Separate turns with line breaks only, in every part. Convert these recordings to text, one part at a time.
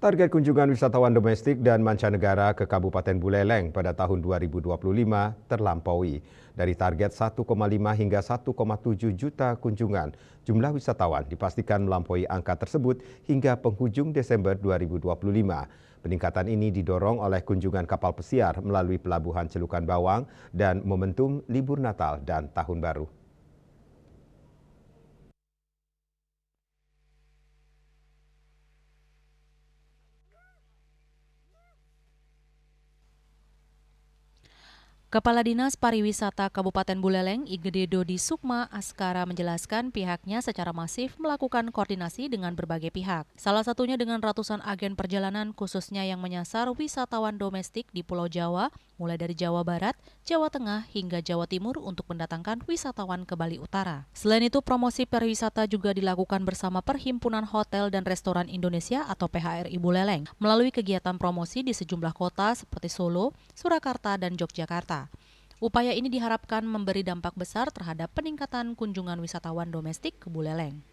Target kunjungan wisatawan domestik dan mancanegara ke Kabupaten Buleleng pada tahun 2025 terlampaui. Dari target 1,5 hingga 1,7 juta kunjungan, jumlah wisatawan dipastikan melampaui angka tersebut hingga penghujung Desember 2025. Peningkatan ini didorong oleh kunjungan kapal pesiar melalui pelabuhan Celukan Bawang dan momentum libur Natal dan Tahun Baru.
Kepala Dinas Pariwisata Kabupaten Buleleng, Igede Dodi Sukma Askara menjelaskan pihaknya secara masif melakukan koordinasi dengan berbagai pihak. Salah satunya dengan ratusan agen perjalanan khususnya yang menyasar wisatawan domestik di Pulau Jawa, mulai dari Jawa Barat, Jawa Tengah hingga Jawa Timur untuk mendatangkan wisatawan ke Bali Utara. Selain itu, promosi pariwisata juga dilakukan bersama Perhimpunan Hotel dan Restoran Indonesia atau PHRI Buleleng melalui kegiatan promosi di sejumlah kota seperti Solo, Surakarta, dan Yogyakarta. Upaya ini diharapkan memberi dampak besar terhadap peningkatan kunjungan wisatawan domestik ke Buleleng.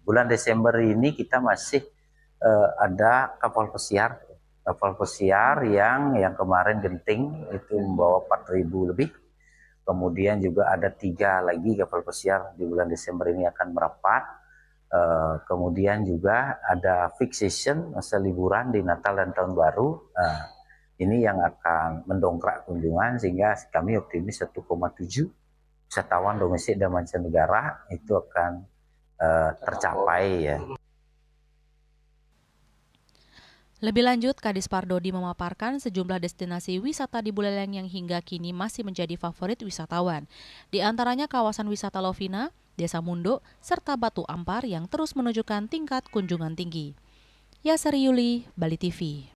Bulan Desember ini kita masih ada kapal pesiar yang kemarin genting itu membawa 4.000 lebih. Kemudian juga ada 3 lagi kapal pesiar di bulan Desember ini akan merapat. Kemudian juga ada fixed season masa liburan di Natal dan Tahun Baru. Ini yang akan mendongkrak kunjungan sehingga kami optimis 1,7 wisatawan domestik dan mancanegara itu akan tercapai ya.
Lebih lanjut, Kadis Pardodi memaparkan sejumlah destinasi wisata di Buleleng yang hingga kini masih menjadi favorit wisatawan. Di antaranya kawasan wisata Lovina, Desa Mundo, serta Batu Ampar yang terus menunjukkan tingkat kunjungan tinggi. Yasari Yuli, Bali TV.